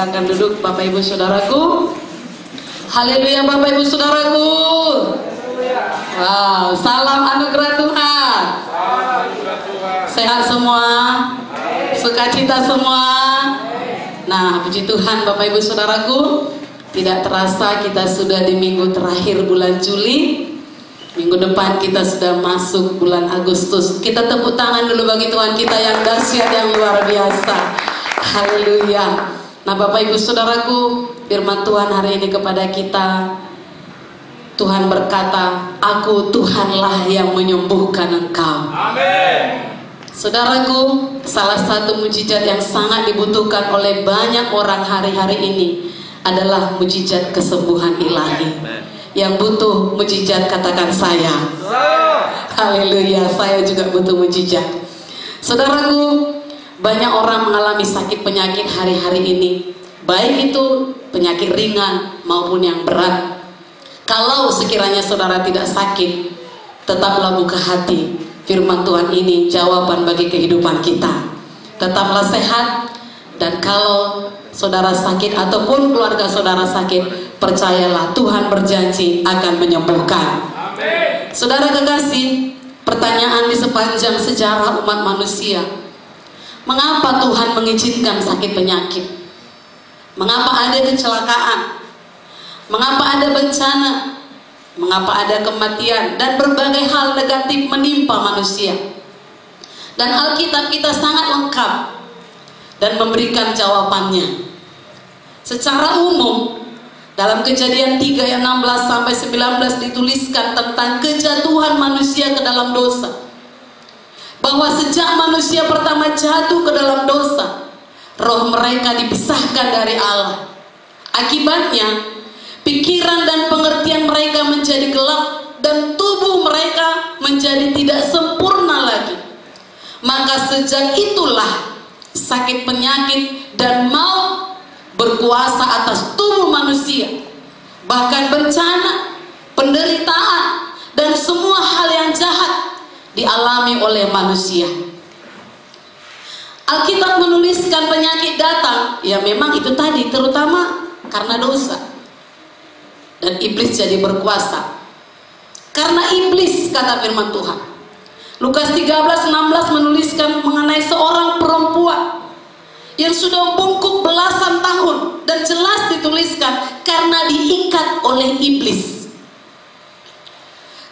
Silakan duduk Bapak Ibu Saudaraku. Haleluya Bapak Ibu Saudaraku. Wow, salam anugerah Tuhan. Sehat semua? Sukacita semua? Nah, puji Tuhan Bapak Ibu Saudaraku. Tidak terasa kita sudah di minggu terakhir bulan Juli. Minggu depan kita sudah masuk bulan Agustus. Kita tepuk tangan dulu bagi Tuhan kita yang dahsyat, yang luar biasa. Haleluya. Nah Bapak Ibu Saudaraku, firman Tuhan hari ini kepada kita. Tuhan berkata, aku Tuhanlah yang menyembuhkan engkau. Amin. Saudaraku, salah satu mujizat yang sangat dibutuhkan oleh banyak orang hari-hari ini adalah mujizat kesembuhan ilahi. Yang butuh mujizat katakan saya. Haleluya, saya juga butuh mujizat. Saudaraku, banyak orang mengalami sakit penyakit hari-hari ini, baik itu penyakit ringan maupun yang berat. Kalau sekiranya saudara tidak sakit, tetaplah buka hati. Firman Tuhan ini jawaban bagi kehidupan kita. Tetaplah sehat. Dan kalau saudara sakit ataupun keluarga saudara sakit, percayalah Tuhan berjanji akan menyembuhkan. Amin. Saudara kekasih, pertanyaan di sepanjang sejarah umat manusia, mengapa Tuhan mengizinkan sakit penyakit? Mengapa ada kecelakaan? Mengapa ada bencana? Mengapa ada kematian dan berbagai hal negatif menimpa manusia? Dan Alkitab kita sangat lengkap dan memberikan jawabannya. Secara umum dalam Kejadian 3 ayat 16 sampai 19 dituliskan tentang kejatuhan manusia ke dalam dosa. Bahwa sejak manusia pertama jatuh ke dalam dosa, roh mereka dipisahkan dari Allah. Akibatnya, pikiran dan pengertian mereka menjadi gelap dan tubuh mereka menjadi tidak sempurna lagi. Maka sejak itulah sakit penyakit dan maut berkuasa atas tubuh manusia. Bahkan bencana, penderitaan, dan semua hal yang jahat dialami oleh manusia. Alkitab menuliskan penyakit datang, ya memang itu tadi, terutama karena dosa. Dan iblis jadi berkuasa. Karena iblis, kata firman Tuhan. Lukas 13:16 menuliskan mengenai seorang perempuan yang sudah bungkuk belasan tahun, dan jelas dituliskan karena diikat oleh iblis.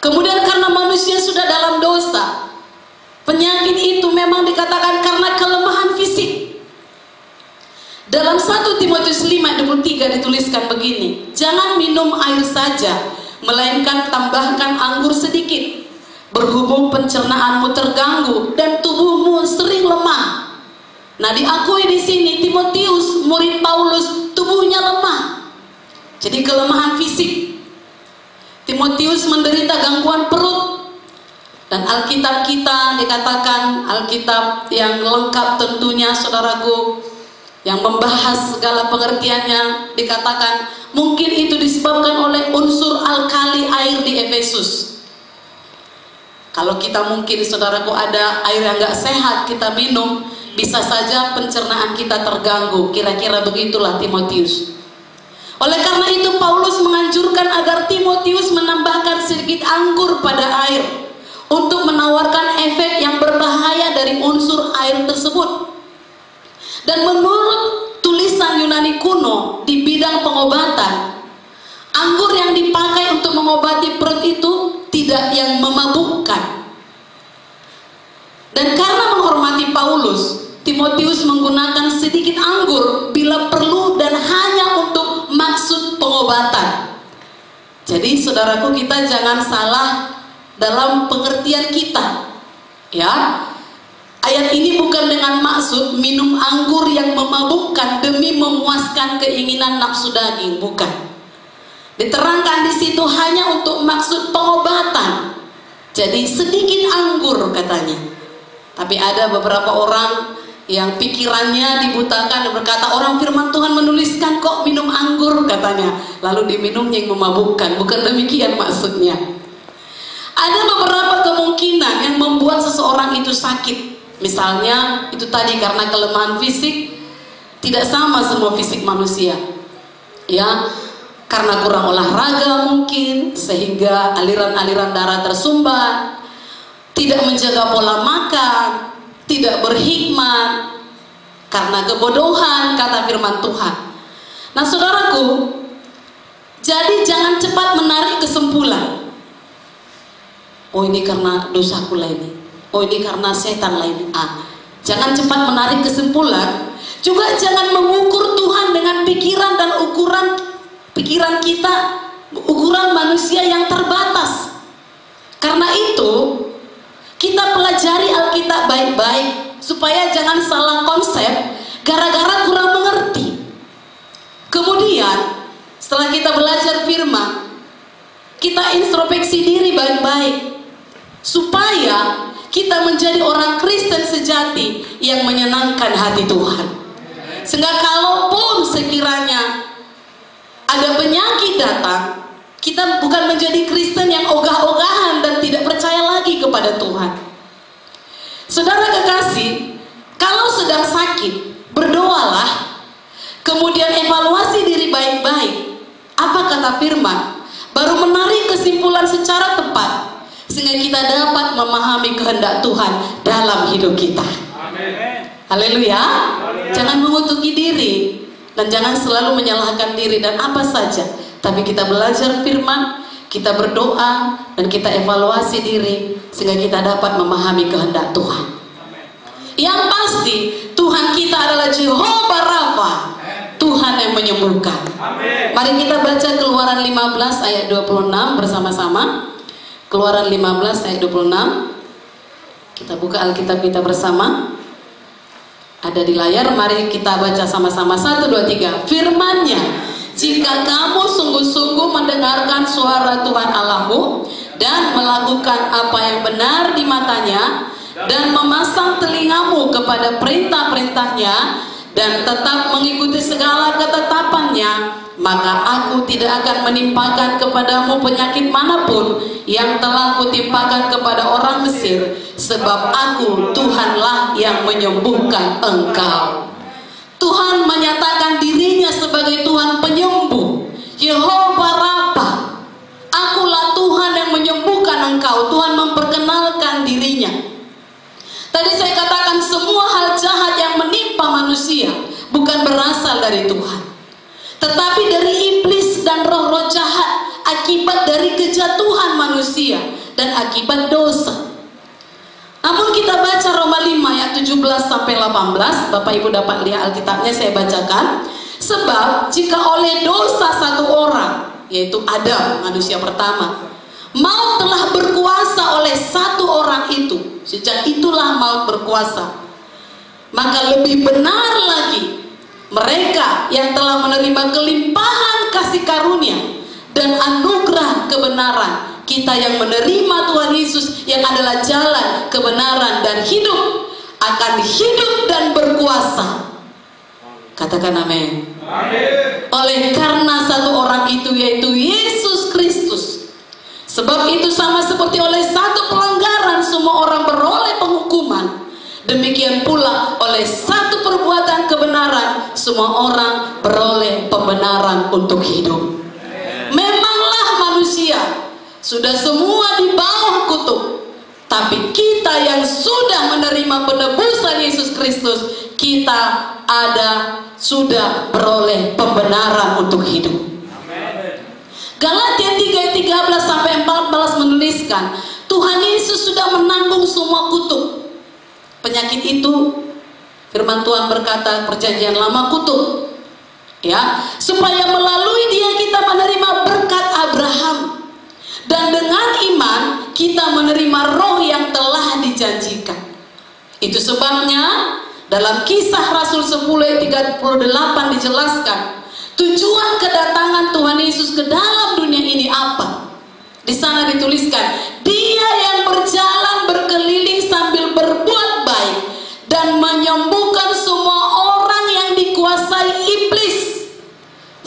Kemudian karena manusia sudah dalam dosa, penyakit itu memang dikatakan karena kelemahan fisik. Dalam 1 Timotius 5:23 dituliskan begini, jangan minum air saja, melainkan tambahkan anggur sedikit. Berhubung pencernaanmu terganggu dan tubuhmu sering lemah. Nah, diakui di sini Timotius, murid Paulus, tubuhnya lemah. Jadi kelemahan fisik. Timotius menderita gangguan perut. Dan Alkitab kita dikatakan Alkitab yang lengkap tentunya saudaraku, yang membahas segala pengertiannya, dikatakan mungkin itu disebabkan oleh unsur alkali air di Efesus. Kalau kita mungkin saudaraku ada air yang gak sehat kita minum, bisa saja pencernaan kita terganggu. Kira-kira begitulah Timotius. Oleh karena itu Paulus menganjurkan agar Timotius menambahkan sedikit anggur pada air untuk menawarkan efek yang berbahaya dari unsur air tersebut. Dan menurut tulisan Yunani kuno di bidang pengobatan, anggur yang dipakai untuk mengobati perut itu tidak yang memabukkan. Dan karena menghormati Paulus, Timotius menggunakan sedikit anggur bila perlu dan hanya untuk maksud pengobatan. Jadi saudaraku, kita jangan salah dalam pengertian kita. Ya, ayat ini bukan dengan maksud minum anggur yang memabukkan demi memuaskan keinginan nafsu daging, bukan. Diterangkan di situ hanya untuk maksud pengobatan. Jadi sedikit anggur katanya. Tapi ada beberapa orang yang pikirannya dibutakan dan berkata, orang firman Tuhan menuliskan kok minum anggur katanya, lalu diminumnya yang memabukkan. Bukan demikian maksudnya. Ada beberapa kemungkinan yang membuat seseorang itu sakit. Misalnya itu tadi karena kelemahan fisik, Tidak sama semua fisik manusia. Ya, karena kurang olahraga mungkin, sehingga aliran-aliran darah tersumbat, tidak menjaga pola makan, tidak berhikmat, karena kebodohan, kata firman Tuhan. Nah saudaraku, jadi jangan cepat menarik kesimpulan. Oh ini karena dosaku lah ini. Oh ini karena setan lah ini. Jangan cepat menarik kesimpulan. Juga jangan mengukur Tuhan dengan pikiran dan ukuran pikiran kita, ukuran manusia yang terbatas. Karena itu, kita pelajari Alkitab baik-baik supaya jangan salah konsep gara-gara kurang mengerti. Kemudian, setelah kita belajar firman, kita introspeksi diri baik-baik supaya kita menjadi orang Kristen sejati yang menyenangkan hati Tuhan. Sehingga kalaupun sekiranya ada penyakit datang, kita bukan menjadi Kristen yang ogah-ogahan dan tidak percaya lagi kepada Tuhan. Saudara kekasih, kalau sedang sakit, berdoalah, kemudian evaluasi diri baik-baik. Apa kata firman? Baru menarik kesimpulan secara tepat, sehingga kita dapat memahami kehendak Tuhan dalam hidup kita. Amin. Haleluya. Jangan mengutuki diri dan jangan selalu menyalahkan diri dan apa saja. Tapi kita belajar firman, kita berdoa dan kita evaluasi diri sehingga kita dapat memahami kehendak Tuhan. Yang pasti Tuhan kita adalah Jehovah Rafa, Tuhan yang menyembuhkan. Mari kita baca Keluaran 15 ayat 26 bersama-sama. Keluaran 15 ayat 26. Kita buka Alkitab kita bersama. Ada di layar, mari kita baca sama-sama. 1, 2, 3. Firman-Nya, jika kamu sungguh-sungguh mendengarkan suara Tuhan Allahmu dan melakukan apa yang benar di matanya dan memasang telingamu kepada perintah-perintahnya dan tetap mengikuti segala ketetapannya, maka aku tidak akan menimpakan kepadamu penyakit manapun yang telah kutimpakan kepada orang Mesir, sebab aku Tuhanlah yang menyembuhkan engkau. Tuhan menyatakan dirinya sebagai Tuhan penyembuh, Jehovah Rafa. Akulah Tuhan yang menyembuhkan engkau. Tuhan memperkenalkan dirinya. Tadi saya katakan semua hal jahat yang menimpa manusia bukan berasal dari Tuhan, tetapi dari iblis dan roh-roh jahat akibat dari kejatuhan manusia dan akibat dosa. Namun kita baca Roma 5 ayat 17 sampai 18. Bapak Ibu dapat lihat Alkitabnya, saya bacakan. Sebab jika oleh dosa satu orang, yaitu Adam, manusia pertama, maut telah berkuasa oleh satu orang itu, sejak itulah maut berkuasa, maka lebih benar lagi mereka yang telah menerima kelimpahan kasih karunia dan anugerah kebenaran, kita yang menerima Tuhan Yesus yang adalah jalan, kebenaran dan hidup, akan hidup dan berkuasa. Katakan amin. Oleh karena satu orang itu, yaitu Yesus Kristus. Sebab itu sama seperti oleh satu pelanggaran semua orang beroleh penghukuman, demikian pula oleh satu perbuatan kebenaran semua orang beroleh pembenaran untuk hidup. Memanglah manusia sudah semua di bawah kutuk, tapi kita yang sudah menerima penebusan Yesus Kristus, kita sudah beroleh pembenaran untuk hidup. Galatia 3 ayat 13 sampai 14 menuliskan, Tuhan Yesus sudah menanggung semua kutuk. Penyakit itu, firman Tuhan berkata, perjanjian lama kutuk, ya, supaya melalui Dia kita menerima berkat Abraham, dan dengan iman kita menerima roh yang telah dijanjikan. Itu sebabnya dalam Kisah Rasul 10 ayat 38 dijelaskan tujuan kedatangan Tuhan Yesus ke dalam dunia ini apa? Di sana dituliskan, Dia yang berjalan berkeliling sambil berbuat baik dan menyembuhkan semua orang yang dikuasai iblis,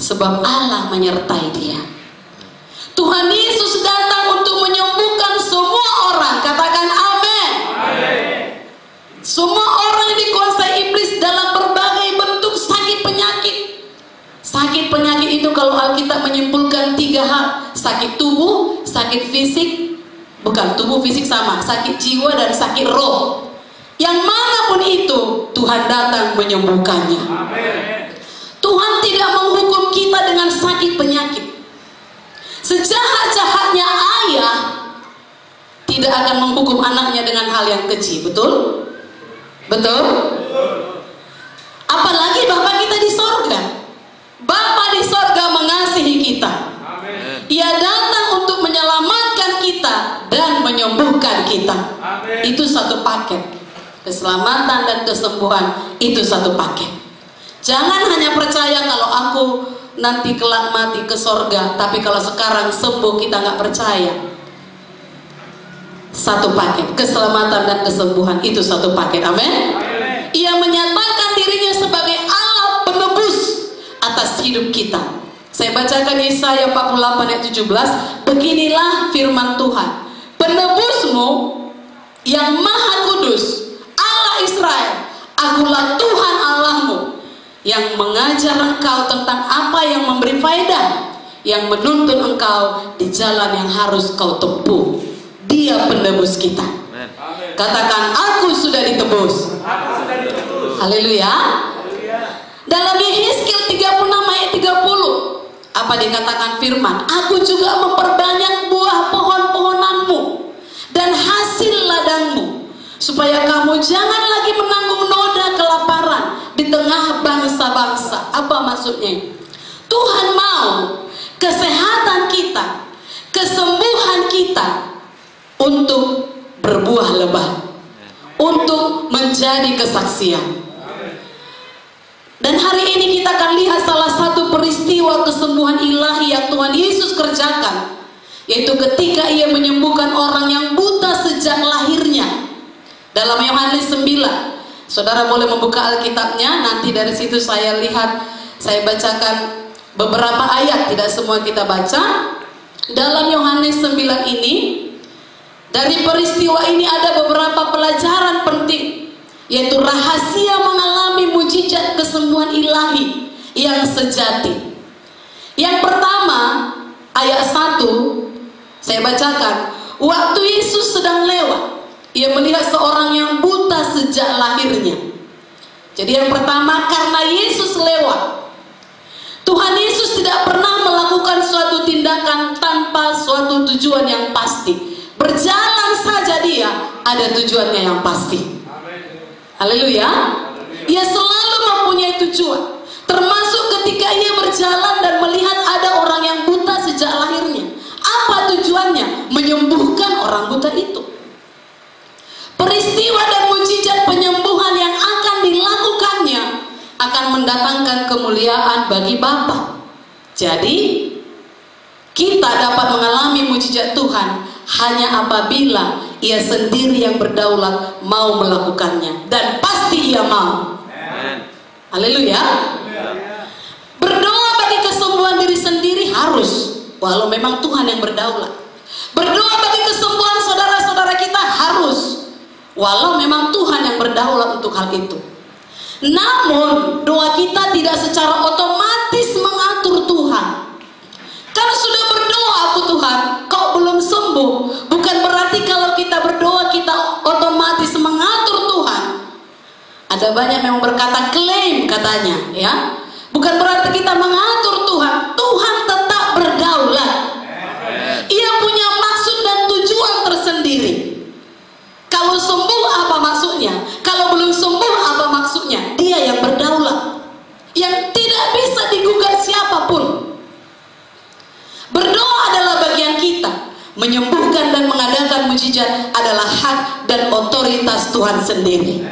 sebab Allah menyertai Dia. Tuhan Yesus datang untuk menyembuhkan semua orang. Katakan amin. Semua orang yang dikuasai iblis dalam berbagai bentuk sakit sakit fisik, bukan, tubuh fisik sama, sakit jiwa dan sakit roh. Yang manapun itu, Tuhan datang menyembuhkannya. Tuhan tidak menghukum kita dengan sakit penyakit. Sejahat-jahatnya ayah tidak akan menghukum anaknya dengan hal yang keji, betul? Betul? Apalagi Bapa kita di sorga. Bapa di sorga mengasihi kita. Ia datang untuk menyelamatkan kita dan menyembuhkan kita. Itu satu paket. Keselamatan dan kesembuhan itu satu paket. Jangan hanya percaya kalau aku nanti kelak mati ke sorga, tapi kalau sekarang sembuh kita nggak percaya. Satu paket, keselamatan dan kesembuhan itu satu paket. Amin. Ia menyatakan dirinya sebagai Allah penebus atas hidup kita. Saya bacakan Yesaya 48 ayat 17. Beginilah firman Tuhan, penebusmu yang maha kudus, Allah Israel, akulah Tuhan Allahmu, yang mengajar engkau tentang apa yang memberi faedah, yang menuntun engkau di jalan yang harus kau tempuh. Dia penebus kita. Katakan, aku sudah ditebus. Haleluya. Dalam Yehezkiel 36 ayat 30, apa dikatakan firman? Aku juga memperbanyak buah pohon-pohonanmu dan hasil ladangmu, supaya kamu jangan lagi menanggung noda kelaparan di tengah bangsa-bangsa. Apa maksudnya? Tuhan mau kesehatan kita, kesembuhan kita untuk berbuah lebat, untuk menjadi kesaksian. Dan hari ini kita akan lihat salah satu peristiwa kesembuhan ilahi yang Tuhan Yesus kerjakan, yaitu ketika ia menyembuhkan orang yang buta sejak lahirnya. Dalam Yohanes 9, saudara boleh membuka Alkitabnya, nanti dari situ saya lihat, saya bacakan beberapa ayat, tidak semua kita baca. Dalam Yohanes 9 ini, dari peristiwa ini ada beberapa pelajaran penting, yaitu rahasia mengalami mujizat kesembuhan ilahi yang sejati. Yang pertama, ayat 1, saya bacakan. Waktu Yesus sedang lewat, ia melihat seorang yang buta sejak lahirnya. Jadi yang pertama, karena Yesus lewat, Tuhan Yesus tidak pernah melakukan suatu tindakan tanpa suatu tujuan yang pasti. Berjalan saja dia, ada tujuannya yang pasti. Haleluya. Ia selalu mempunyai tujuan, termasuk ketika ia berjalan dan melihat ada orang yang buta sejak lahirnya. Apa tujuannya? Menyembuhkan orang buta itu. Peristiwa dan mujizat penyembuhan yang akan dilakukannya akan mendatangkan kemuliaan bagi Bapa. Jadi kita dapat mengalami mujizat Tuhan hanya apabila ia sendiri yang berdaulat mau melakukannya, dan pasti ia mau. Haleluya. Berdoa bagi kesembuhan diri sendiri harus, walau memang Tuhan yang berdaulat. Berdoa bagi kesembuhan saudara-saudara kita harus, walau memang Tuhan yang berdaulat untuk hal itu. Namun doa kita tidak secara otomatis mengatur Tuhan. Kalau sudah berdoa aku Tuhan, kau belum sembuh, bukan berarti kalau kita berdoa kita otomatis mengatur Tuhan. Ada banyak yang berkata klaim katanya, ya. Bukan berarti kita mengatur Tuhan. Tuhan tetap berdaulat. Ia punya maksud dan tujuan tersendiri. Kalau sembuh apa maksudnya? Kalau belum sembuh apa maksudnya? Dia yang berdaulat, yang tidak bisa digugat siapapun. Berdoa adalah bagian kita. Menyembuhkan dan mengadakan mujizat adalah hak dan otoritas Tuhan sendiri.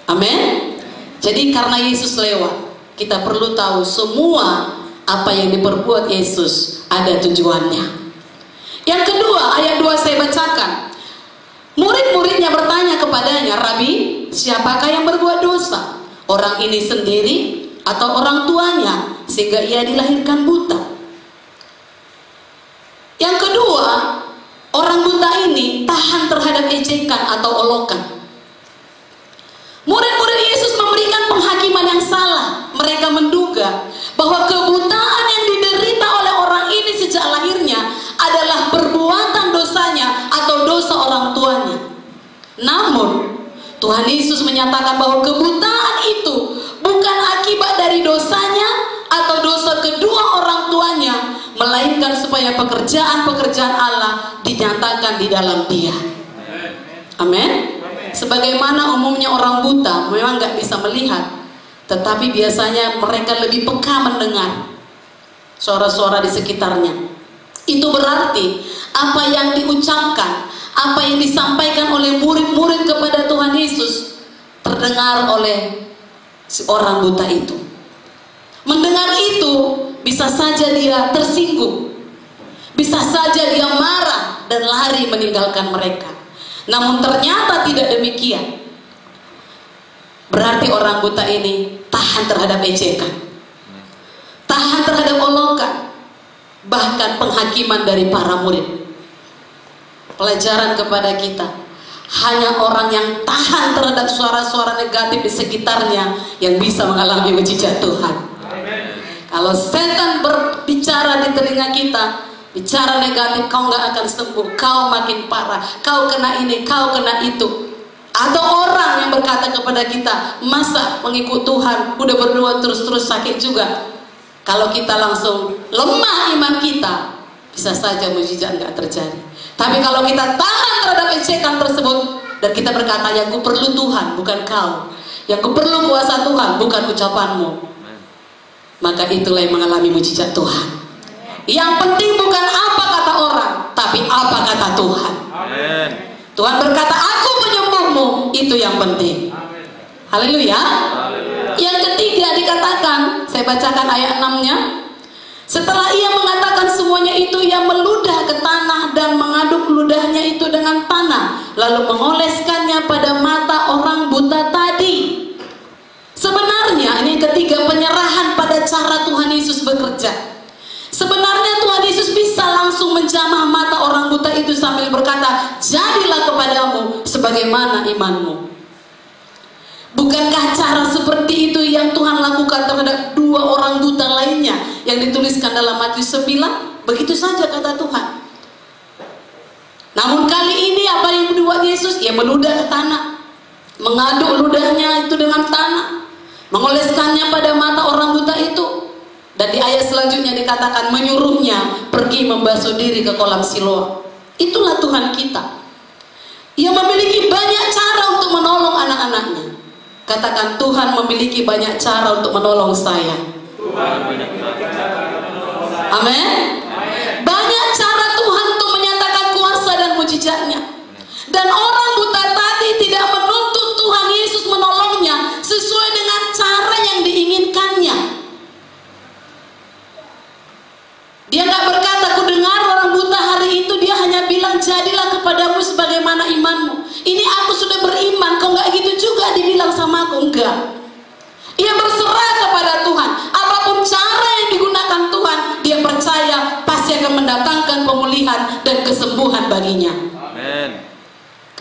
Amin. Jadi karena Yesus lewat, kita perlu tahu semua apa yang diperbuat Yesus ada tujuannya. Yang kedua, ayat 2 saya bacakan. Murid-muridnya bertanya kepadanya, Rabi, siapakah yang berbuat dosa? Orang ini sendiri atau orang tuanya sehingga ia dilahirkan buta? Yang kedua, orang buta ini tahan terhadap ejekan atau olokan. Murid-murid Yesus memberikan penghakiman yang salah. Mereka menduga bahwa kebutaan yang diderita oleh orang ini sejak lahirnya adalah perbuatan Tuhan Yesus menyatakan bahwa kebutaan itu bukan akibat dari dosanya atau dosa kedua orang tuanya, melainkan supaya pekerjaan-pekerjaan Allah dinyatakan di dalam Dia. Amin. Sebagaimana umumnya orang buta memang nggak bisa melihat, tetapi biasanya mereka lebih peka mendengar suara-suara di sekitarnya. Itu berarti apa yang diucapkan, apa yang disampaikan oleh murid-murid kepada Tuhan Yesus terdengar oleh si orang buta itu. Mendengar itu bisa saja dia tersinggung, bisa saja dia marah dan lari meninggalkan mereka. Namun ternyata tidak demikian. Berarti orang buta ini tahan terhadap ejekan, tahan terhadap olokan, bahkan penghakiman dari para murid. Pelajaran kepada kita, hanya orang yang tahan terhadap suara-suara negatif di sekitarnya yang bisa mengalami mujizat Tuhan. Kalau setan berbicara di telinga kita, bicara negatif, kau nggak akan sembuh, kau makin parah, kau kena ini, kau kena itu. Atau orang yang berkata kepada kita, masa pengikut Tuhan udah berdoa terus-terus sakit juga. Kalau kita langsung lemah iman kita, bisa saja mujizat nggak terjadi. Tapi kalau kita tahan terhadap ejekan tersebut dan kita berkata, yang ku perlu Tuhan bukan kau, yang ku perlu kuasa Tuhan bukan ucapanmu, maka itulah yang mengalami mujizat Tuhan. Yang penting bukan apa kata orang, tapi apa kata Tuhan. Amen. Tuhan berkata, aku penyembuhmu, itu yang penting. Haleluya. Yang ketiga dikatakan, saya bacakan ayat 6-nya. Setelah ia mengatakan semuanya itu, ia meludah ke tanah dan mengaduk ludahnya itu dengan tanah, lalu mengoleskannya pada mata orang buta tadi. Sebenarnya ini ketiga penyerahan pada cara Tuhan Yesus bekerja. Sebenarnya Tuhan Yesus bisa langsung menjamah mata orang buta itu sambil berkata, jadilah kepadamu sebagaimana imanmu. Bukankah cara seperti itu yang Tuhan lakukan terhadap dua orang buta lainnya yang dituliskan dalam Matius 9? Begitu saja kata Tuhan. Namun kali ini apa yang dibuat Yesus? Ia meludah ke tanah, mengaduk ludahnya itu dengan tanah, mengoleskannya pada mata orang buta itu. Dan di ayat selanjutnya dikatakan menyuruhnya pergi membasuh diri ke kolam Siloam. Itulah Tuhan kita. Ia memiliki banyak cara untuk menolong anak-anaknya. Katakan, Tuhan memiliki banyak cara untuk menolong saya. Amin. Banyak cara Tuhan untuk menyatakan kuasa dan mujizatnya. Dan orang buta tadi tidak menuntut Tuhan Yesus menolongnya sesuai dengan cara yang diinginkannya. Dia nggak berkata, ku dengar orang buta hari itu, dia hanya bilang, jadilah kepadamu sebagaimana imanmu. Ini aku sudah beriman, kau nggak gitu juga dibilang sama aku. Enggak. Ia berserah kepada Tuhan. Apapun cara yang digunakan Tuhan, dia percaya pasti akan mendatangkan pemulihan dan kesembuhan baginya. Amen.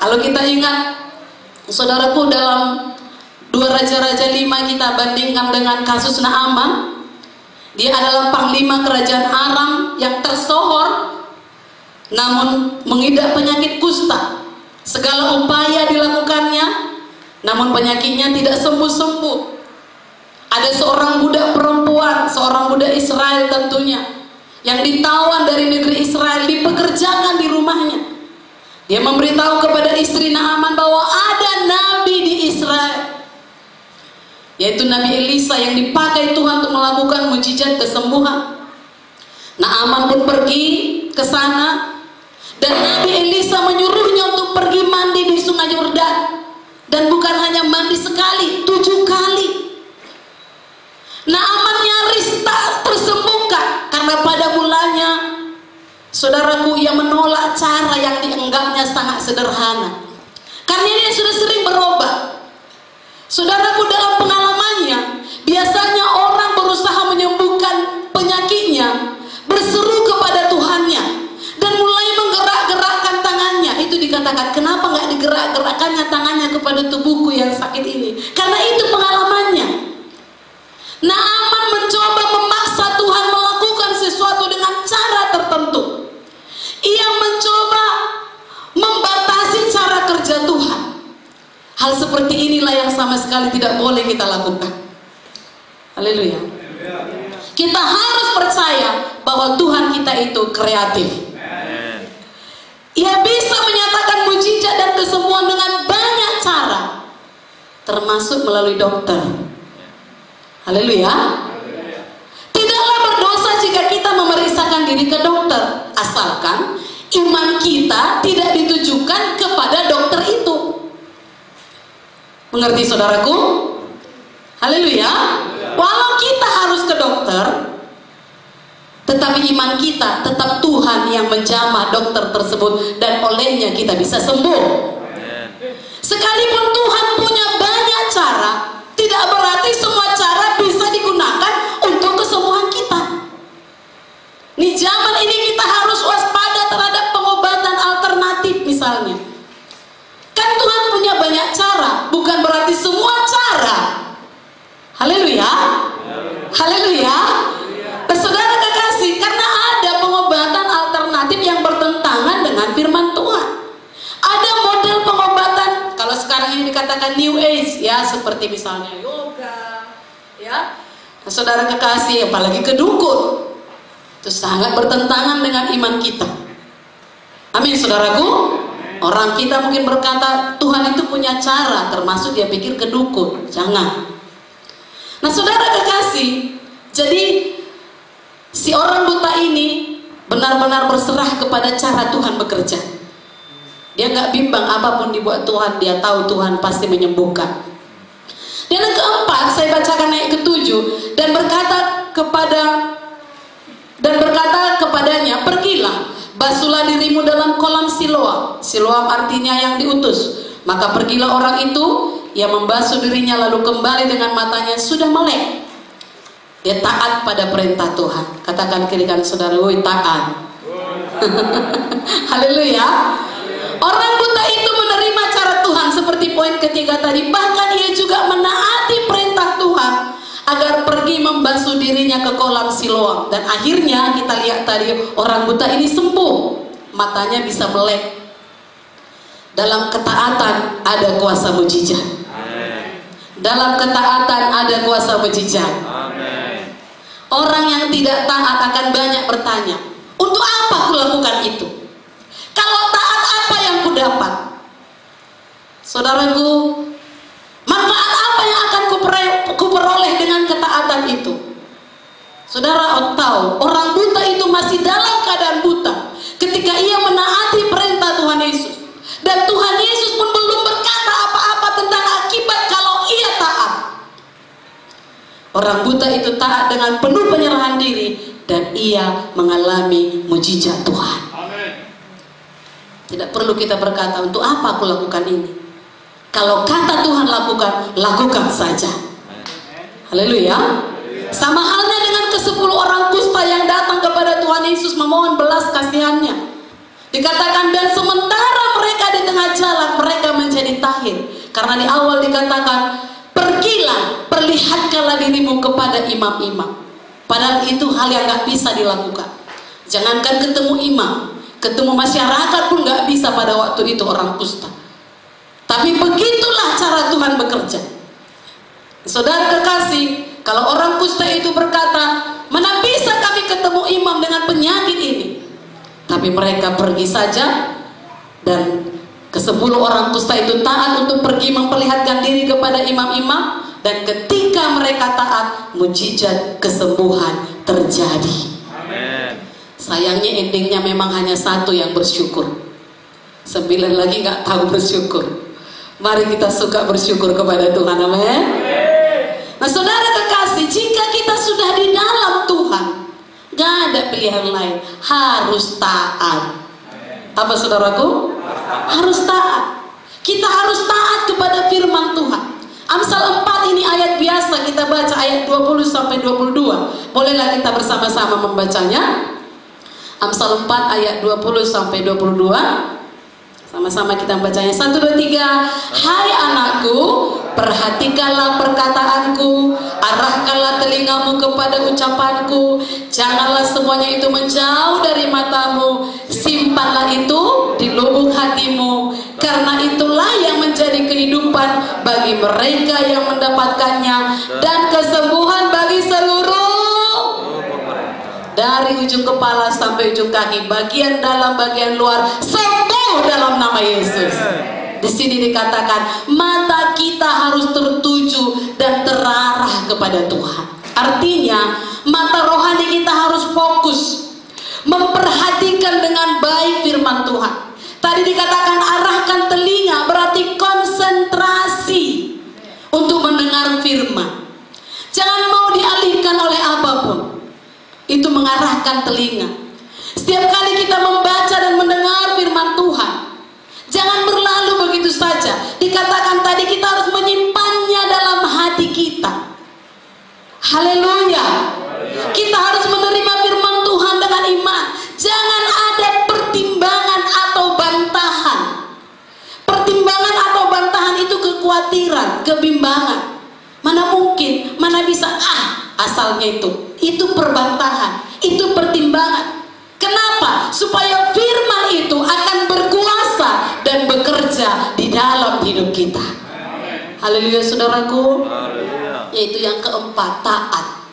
Kalau kita ingat, saudaraku, dalam 2 Raja-Raja 5 kita bandingkan dengan kasus Naaman. Dia adalah panglima kerajaan Aram yang tersohor, namun mengidap penyakit kusta. Segala upaya dilakukannya, namun penyakitnya tidak sembuh-sembuh. Ada seorang budak perempuan, seorang budak Israel tentunya, yang ditawan dari negeri Israel, dipekerjakan di rumahnya. Dia memberitahu kepada istri Naaman bahwa ada nabi di Israel, yaitu Nabi Elisa yang dipakai Tuhan untuk melakukan mujizat kesembuhan. Naaman pun pergi ke sana, dan Nabi Elisa menyuruhnya untuk pergi mandi di sungai Yordan. Dan bukan hanya mandi sekali, 7 kali. Naaman nyaris tak tersembuhkan, karena pada mulanya, saudaraku, ia menolak cara yang dianggapnya sangat sederhana. Karena dia sudah sering berobat. Saudaraku, dalam pengalamannya, biasanya orang berusaha menyembuhkan penyakitnya, berseru kepada Tuhannya, dan mulai menggerak-gerakkan tangannya. Itu dikatakan, kenapa nggak digerak-gerakkannya tangannya kepada tubuhku yang sakit ini? Karena itu pengalamannya. Naaman mencoba memaksa Tuhan melakukan sesuatu dengan cara tertentu. Ia mencoba membatasi cara kerja Tuhan. Hal seperti inilah yang sama sekali tidak boleh kita lakukan. Haleluya. Kita harus percaya bahwa Tuhan kita itu kreatif. Ia bisa menyatakan mujizat dan kesembuhan dengan banyak cara, termasuk melalui dokter. Haleluya. Tidaklah berdosa jika kita memeriksakan diri ke dokter, asalkan iman kita tidak ditujukan kepada dokter itu. Mengerti saudaraku? Haleluya. Walau kita harus ke dokter, tetapi iman kita tetap Tuhan yang menjamah dokter tersebut, dan olehnya kita bisa sembuh. Sekalipun Tuhan punya banyak cara, tidak berarti semua cara bisa digunakan untuk kesembuhan kita. Di zaman ini kita harus waspada terhadap pengobatan alternatif misalnya. Kan Tuhan punya banyak cara, bukan berarti semua cara. Haleluya. Haleluya. Saudara kekasih, karena ada pengobatan alternatif yang bertentangan dengan firman Tuhan. Ada model pengobatan, kalau sekarang ini dikatakan New Age, ya, seperti misalnya yoga, ya. Nah, saudara kekasih, apalagi ke dukun, itu sangat bertentangan dengan iman kita. Amin, saudaraku. Orang kita mungkin berkata Tuhan itu punya cara, termasuk dia pikir ke dukun. Jangan. Nah, saudara kekasih, jadi si orang buta ini benar-benar berserah kepada cara Tuhan bekerja. Dia nggak bimbang apapun dibuat Tuhan, dia tahu Tuhan pasti menyembuhkan. Dan yang keempat, saya bacakan ayat ke-7, dan berkata kepadanya, pergilah, basuhlah dirimu dalam kolam Siloam. Siloam artinya yang diutus. Maka pergilah orang itu, ia membasuh dirinya lalu kembali dengan matanya sudah melek. Dia taat pada perintah Tuhan. Katakan kiri kanan saudara, woi taat. Haleluya. Orang buta itu menerima cara Tuhan seperti poin ketiga tadi. Bahkan ia juga menaati perintah Tuhan agar pergi membasuh dirinya ke kolam Siloam. Dan akhirnya kita lihat tadi orang buta ini sembuh. Matanya bisa melek. Dalam ketaatan ada kuasa mujizat. Dalam ketaatan ada kuasa mujizat. Orang yang tidak taat akan banyak bertanya, untuk apa aku lakukan itu? Kalau taat, apa yang ku dapat? Saudaraku, manfaat apa yang akan ku peroleh dengan ketaatan itu? Saudara tahu, orang buta itu masih dalam keadaan buta ketika ia menaati perintah Tuhan Yesus. Dan Tuhan Yesus pun belum berkata apa-apa tentang akibat kalau ia taat. Orang buta itu taat dengan penuh penyerahan diri, dan ia mengalami mujizat Tuhan. Tidak perlu kita berkata, untuk apa aku lakukan ini? Kalau kata Tuhan lakukan, lakukan saja. Haleluya. Sama halnya dengan ke-10 orang kusta yang datang kepada Tuhan Yesus memohon belas kasihannya. Dikatakan, dan sementara mereka di tengah jalan, mereka menjadi tahir. Karena di awal dikatakan, pergilah, perlihatkanlah dirimu kepada imam-imam. Padahal itu hal yang gak bisa dilakukan. Jangankan ketemu imam, ketemu masyarakat pun gak bisa pada waktu itu orang kusta. Tapi begitulah cara Tuhan bekerja. Saudara kekasih, kalau orang kusta itu berkata, mana bisa kami ketemu imam dengan penyakit ini? Tapi mereka pergi saja, dan ke-10 orang kusta itu taat untuk pergi memperlihatkan diri kepada imam-imam. Dan ketika mereka taat, mujizat kesembuhan terjadi. Amen. Sayangnya endingnya memang hanya 1 yang bersyukur, 9 lagi nggak tahu bersyukur. Mari kita suka bersyukur kepada Tuhan. Amin. Nah saudara kekasih, jika kita sudah di dalam Tuhan, gak ada pilihan lain, harus taat. Apa saudaraku? Harus taat. Kita harus taat kepada firman Tuhan. Amsal 4 ini ayat biasa, kita baca ayat 20-22. Bolehlah kita bersama-sama membacanya. Amsal 4 ayat 20-22. Sama-sama kita membacanya. 1, 2, 3. Hai anakku, perhatikanlah perkataanku, arahkanlah telingamu kepada ucapanku, janganlah semuanya itu menjauh dari matamu, simpanlah itu di lubuk hatimu, karena itulah yang menjadi kehidupan bagi mereka yang mendapatkannya, dan kesembuhan bagi seluruh, dari ujung kepala sampai ujung kaki, bagian dalam bagian luar, sembuh dalam nama Yesus. Di sini dikatakan mata kita harus tertuju dan terarah kepada Tuhan. Artinya mata rohani kita harus fokus, memperhatikan dengan baik firman Tuhan. Tadi dikatakan arahkan telinga, berarti konsentrasi untuk mendengar firman. Jangan mau dialihkan oleh apapun. Itu mengarahkan telinga. Setiap kali kita membaca dan mendengar firman Tuhan, jangan berlalu begitu saja. Dikatakan tadi kita harus menyimpannya dalam hati kita. Haleluya. Kita harus menerima firman Tuhan dengan iman. Jangan ada pertimbangan atau bantahan. Pertimbangan atau bantahan itu kekhawatiran, kebimbangan. Mana mungkin, mana bisa, asalnya itu. Itu perbantahan, itu pertimbangan. Kenapa? Supaya firman itu akan berkuasa dan bekerja di dalam hidup kita. Haleluya saudaraku. Yaitu yang keempat, taat.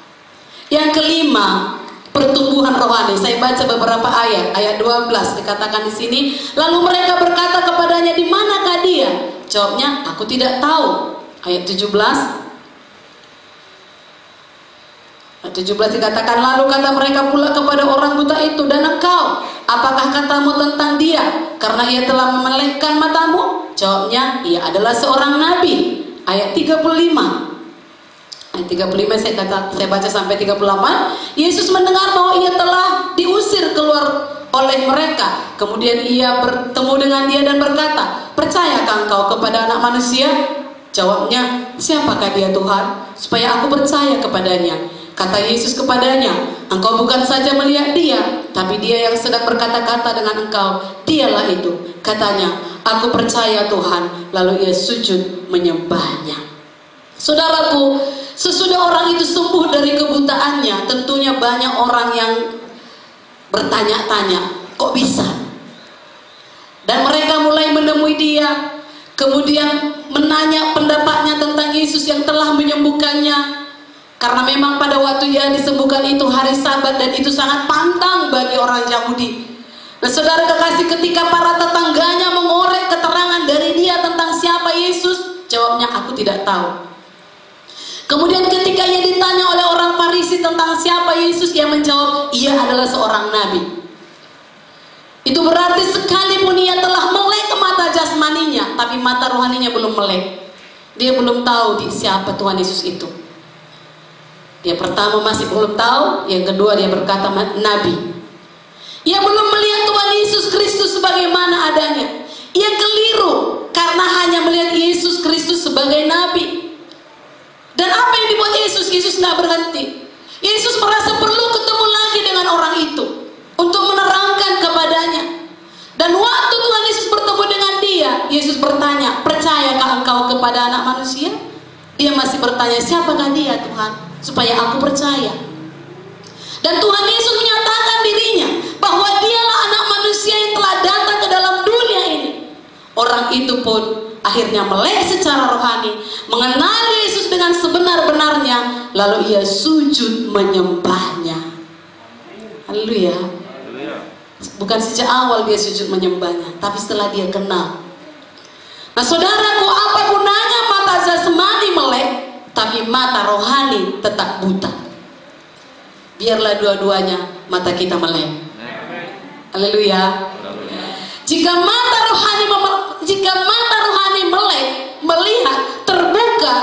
Yang kelima, pertumbuhan rohani. Saya baca beberapa ayat. Ayat 12 dikatakan di sini, lalu mereka berkata kepadanya, di manakah dia? Jawabnya, aku tidak tahu. Ayat 17 dikatakan, lalu kata mereka pula kepada orang buta itu, dan engkau, apakah katamu tentang dia? Karena ia telah memelekkan matamu. Jawabnya, ia adalah seorang nabi. Ayat 35. Ayat 35 saya baca sampai 38. Yesus mendengar bahwa ia telah diusir keluar oleh mereka. Kemudian ia bertemu dengan dia dan berkata, percayakah engkau kepada Anak Manusia? Jawabnya, siapakah dia Tuhan, supaya aku percaya kepadanya? Kata Yesus kepadanya, engkau bukan saja melihat dia, tapi dia yang sedang berkata-kata dengan engkau, dialah itu. Katanya, aku percaya Tuhan. Lalu ia sujud menyembahnya. Saudaraku, sesudah orang itu sembuh dari kebutaannya, tentunya banyak orang yang bertanya-tanya, kok bisa? Dan mereka mulai menemui dia, kemudian menanya pendapatnya tentang Yesus yang telah menyembuhkannya. Karena memang pada waktu ia disembuhkan itu hari Sabat, dan itu sangat pantang bagi orang Yahudi. Nah saudara kekasih, ketika para tetangganya mengorek keterangan dari dia tentang siapa Yesus, jawabnya, aku tidak tahu. Kemudian ketika ia ditanya oleh orang Farisi tentang siapa Yesus, ia menjawab, ia adalah seorang nabi. Itu berarti sekalipun ia telah melek ke mata jasmaninya, tapi mata rohaninya belum melek. Dia belum tahu siapa Tuhan Yesus itu. Dia pertama masih belum tahu, yang kedua dia berkata nabi. Ia belum melihat Tuhan Yesus Kristus sebagaimana adanya. Ia keliru karena hanya melihat Yesus Kristus sebagai nabi. Dan apa yang dibuat Yesus? Yesus tidak berhenti. Yesus merasa perlu ketemu lagi dengan orang itu untuk menerangkan kepadanya. Dan waktu Tuhan Yesus bertemu dengan dia, Yesus bertanya, percayakah engkau kepada Anak Manusia? Dia masih bertanya, siapakah dia Tuhan, supaya aku percaya. Dan Tuhan Yesus menyatakan dirinya bahwa dialah Anak Manusia yang telah datang ke dalam dunia ini. Orang itu pun akhirnya melek secara rohani, mengenal Yesus dengan sebenar-benarnya, lalu ia sujud menyembahnya. Haleluya. Bukan sejak awal dia sujud menyembahnya, tapi setelah dia kenal. Nah saudaraku, apa gunanya mata jasmani melek, tapi mata rohani tetap buta? Biarlah dua-duanya mata kita melek. Haleluya. Jika mata rohani melek, melihat, terbuka,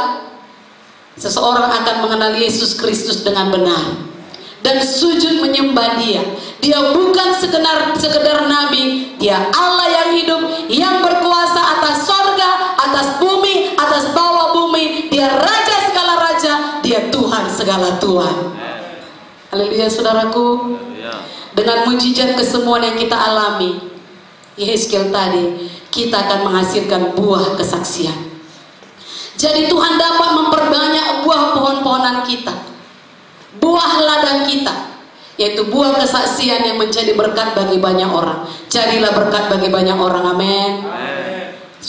seseorang akan mengenal Yesus Kristus dengan benar dan sujud menyembah dia. Dia bukan sekedar nabi, dia Allah yang hidup, yang berkuasa atas sorga, atas bumi, atas bawah bumi. Dia Raja segala raja, dia Tuhan segala Tuhan. Haleluya saudaraku. Dengan mujizat kesemuan yang kita alami, Yehezkiel tadi, kita akan menghasilkan buah kesaksian. Jadi Tuhan dapat memperbanyak buah pohon-pohonan kita, buah ladang kita, yaitu buah kesaksian yang menjadi berkat bagi banyak orang. Jadilah berkat bagi banyak orang, amin.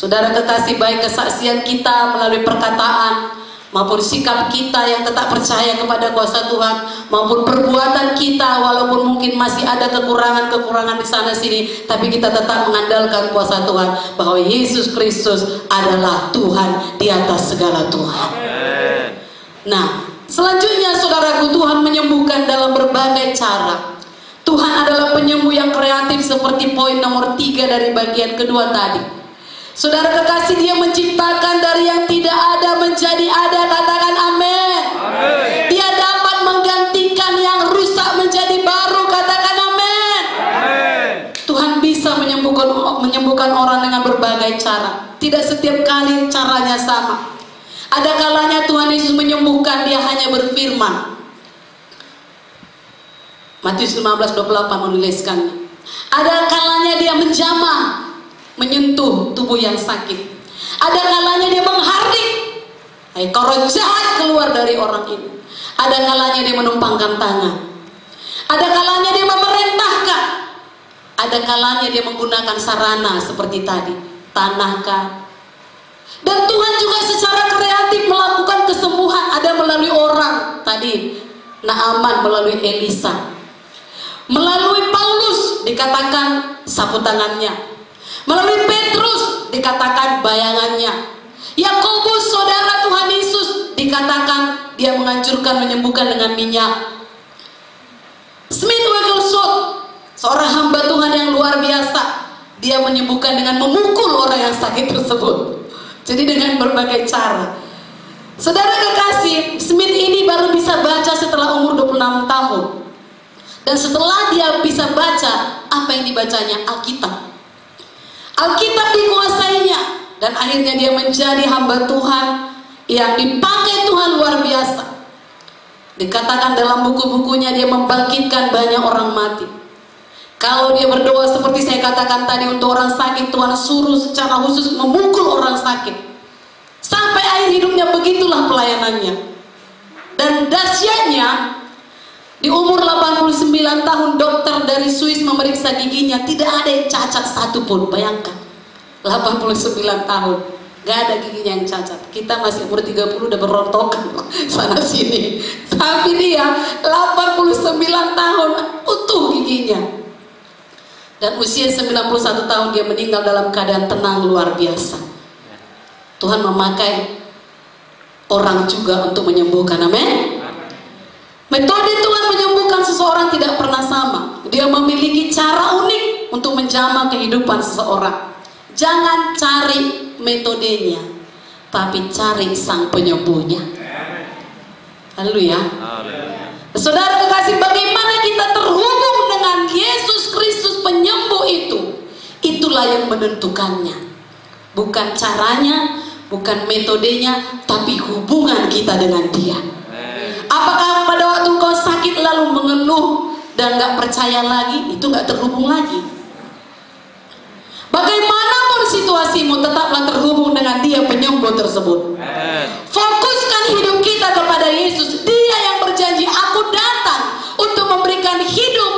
Saudara kekasih, baik kesaksian kita melalui perkataan maupun sikap kita yang tetap percaya kepada kuasa Tuhan, maupun perbuatan kita walaupun mungkin masih ada kekurangan-kekurangan di sana sini, tapi kita tetap mengandalkan kuasa Tuhan bahwa Yesus Kristus adalah Tuhan di atas segala Tuhan. Nah, selanjutnya saudaraku, Tuhan menyembuhkan dalam berbagai cara. Tuhan adalah penyembuh yang kreatif seperti poin nomor 3 dari bagian kedua tadi. Saudara kekasih, Dia menciptakan dari yang tidak ada menjadi ada. Katakan amin. Dia dapat menggantikan yang rusak menjadi baru. Katakan amin. Tuhan bisa menyembuhkan orang dengan berbagai cara. Tidak setiap kali caranya sama. Ada kalanya Tuhan Yesus menyembuhkan, Dia hanya berfirman. Matius 15:28 menuliskannya. Ada kalanya Dia menjamah, menyentuh tubuh yang sakit. Ada kalanya Dia menghardik, hai kau roh jahat, keluar dari orang ini. Ada kalanya Dia menumpangkan tangan. Ada kalanya Dia memerintahkan. Ada kalanya Dia menggunakan sarana seperti tadi, tanahkah. Dan Tuhan juga secara kreatif melakukan kesembuhan. Ada melalui orang tadi, Naaman melalui Elisa. Melalui Paulus dikatakan sapu tangannya. Melalui Petrus dikatakan bayangannya. Yakobus saudara Tuhan Yesus dikatakan dia menghancurkan, menyembuhkan dengan minyak. Smith Wigglesworth, seorang hamba Tuhan yang luar biasa, dia menyembuhkan dengan memukul orang yang sakit tersebut. Jadi dengan berbagai cara. Saudara kekasih, Smith ini baru bisa baca setelah umur 26 tahun. Dan setelah dia bisa baca, apa yang dibacanya? Alkitab. Alkitab dikuasainya, dan akhirnya dia menjadi hamba Tuhan yang dipakai Tuhan luar biasa. Dikatakan dalam buku-bukunya dia membangkitkan banyak orang mati. Kalau dia berdoa seperti saya katakan tadi untuk orang sakit, Tuhan suruh secara khusus memukul orang sakit. Sampai akhir hidupnya begitulah pelayanannya. Dan dahsyatnya, di umur 89 tahun dokter dari Swiss memeriksa giginya, tidak ada yang cacat satupun. Bayangkan, 89 tahun gak ada giginya yang cacat. Kita masih umur 30 udah berontokan sana sini. Tapi dia 89 tahun utuh giginya. Dan usia 91 tahun dia meninggal dalam keadaan tenang luar biasa. Tuhan memakai orang juga untuk menyembuhkan. Amin. Metode Tuhan menyembuhkan seseorang tidak pernah sama. Dia memiliki cara unik untuk menjamah kehidupan seseorang. Jangan cari metodenya, tapi cari sang penyembuhnya. Haleluya. Saudara kekasih, bagaimana kita terhubung dengan Yesus Kristus penyembuh itu? Itulah yang menentukannya. Bukan caranya, bukan metodenya, tapi hubungan kita dengan Dia. Apakah pada waktu kau sakit lalu mengeluh dan gak percaya lagi, itu gak terhubung lagi. Bagaimanapun situasimu, tetaplah terhubung dengan Dia penyembuh tersebut. Fokuskan hidup kita kepada Yesus. Dia yang berjanji, aku datang untuk memberikan hidup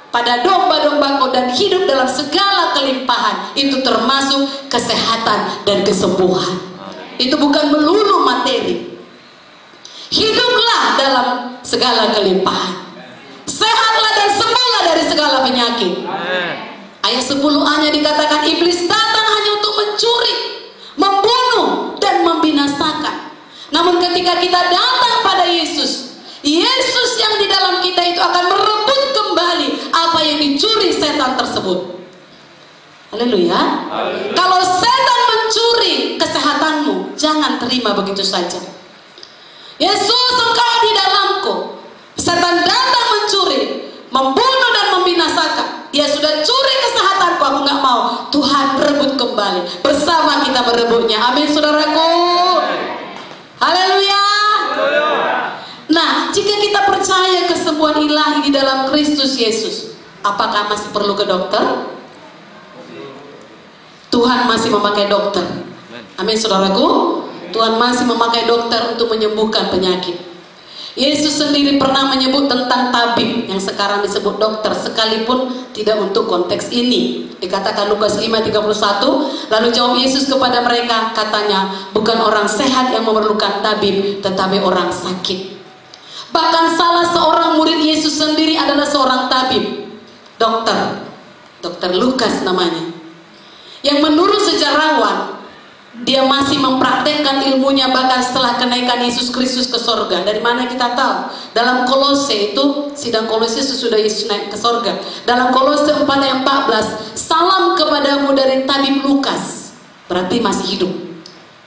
pada domba-dombaku dan hidup dalam segala kelimpahan. Itu termasuk kesehatan dan kesembuhan. Itu bukan melulu materi. Hiduplah dalam segala kelimpahan. Sehatlah dan sembuhlah dari segala penyakit. Ayat 10a-nya dikatakan iblis datang hanya untuk mencuri, membunuh, dan membinasakan. Namun ketika kita datang pada Yesus, Yesus yang di dalam kita itu akan merebut kembali apa yang dicuri setan tersebut. Haleluya. Kalau setan mencuri kesehatanmu, jangan terima begitu saja. Yesus, engkau di dalamku. Setan datang mencuri, membunuh dan membinasakan. Dia sudah curi kesehatanku, aku gak mau. Tuhan rebut kembali. Bersama kita merebutnya. Amin saudaraku. Haleluya. Nah, jika kita percaya kesembuhan ilahi di dalam Kristus Yesus, apakah masih perlu ke dokter? Tuhan masih memakai dokter. Amin saudaraku. Tuhan masih memakai dokter untuk menyembuhkan penyakit. Yesus sendiri pernah menyebut tentang tabib yang sekarang disebut dokter, sekalipun tidak untuk konteks ini. Dikatakan Lukas 5:31, lalu jawab Yesus kepada mereka, katanya, bukan orang sehat yang memerlukan tabib, tetapi orang sakit. Bahkan salah seorang murid Yesus sendiri adalah seorang tabib, dokter Lukas namanya, yang menurut sejarawan dia masih mempraktekkan ilmunya bahkan setelah kenaikan Yesus Kristus ke sorga. Dari mana kita tahu? Dalam Kolose itu, sidang Kolose sesudah Yesus naik ke sorga. Dalam Kolose 4:14, salam kepadamu dari tabib Lukas. Berarti masih hidup.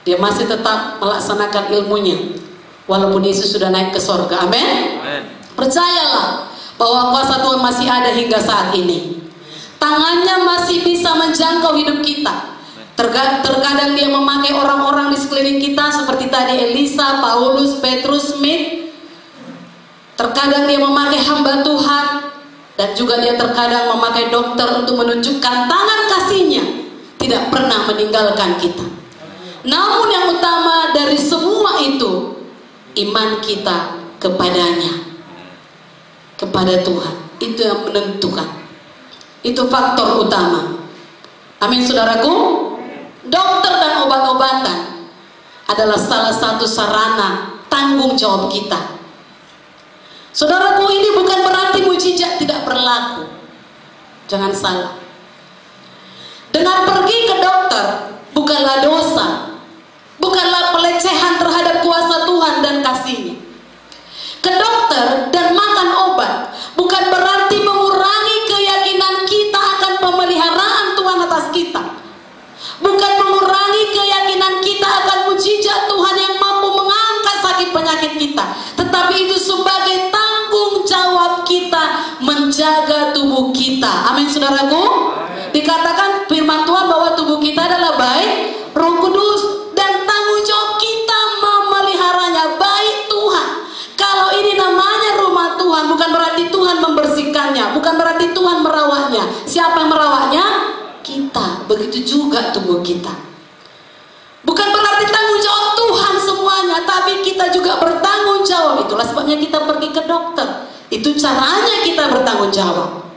Dia masih tetap melaksanakan ilmunya walaupun Yesus sudah naik ke sorga. Amin. Percayalah bahwa kuasa Tuhan masih ada hingga saat ini. Tangannya masih bisa menjangkau hidup kita. Terkadang dia memakai orang-orang di sekeliling kita seperti tadi Elisa, Paulus, Petrus, Smith. Terkadang dia memakai hamba Tuhan, dan juga dia terkadang memakai dokter untuk menunjukkan tangan kasih-Nya tidak pernah meninggalkan kita. Namun yang utama dari semua itu, iman kita kepadanya, kepada Tuhan. Itu yang menentukan. Itu faktor utama. Amin, saudaraku. Dokter dan obat-obatan adalah salah satu sarana tanggung jawab kita. Saudaraku, ini bukan berarti mujizat tidak berlaku. Jangan salah. Dengan pergi ke dokter bukanlah dosa, bukanlah pelecehan terhadap kuasa Tuhan dan kasih-Nya. Ke dokter dan makan obat bukan berarti mengurangi keyakinan kita akan pemeliharaan Tuhan atas kita. Bukan mengurangi keyakinan kita akan mujizat Tuhan yang mampu mengangkat sakit penyakit kita. Tetapi itu sebagai tanggung jawab kita menjaga tubuh kita. Amin, saudaraku. Dikatakan firman Tuhan bahwa tubuh kita adalah baik Roh Kudus, dan tanggung jawab kita memeliharanya baik Tuhan. Kalau ini namanya rumah Tuhan, bukan berarti Tuhan membersihkannya, bukan berarti Tuhan merawatnya. Siapa yang merawatnya? Kita. Begitu juga tubuh kita. Bukan berarti tanggung jawab Tuhan semuanya, tapi kita juga bertanggung jawab. Itulah sebabnya kita pergi ke dokter. Itu caranya kita bertanggung jawab.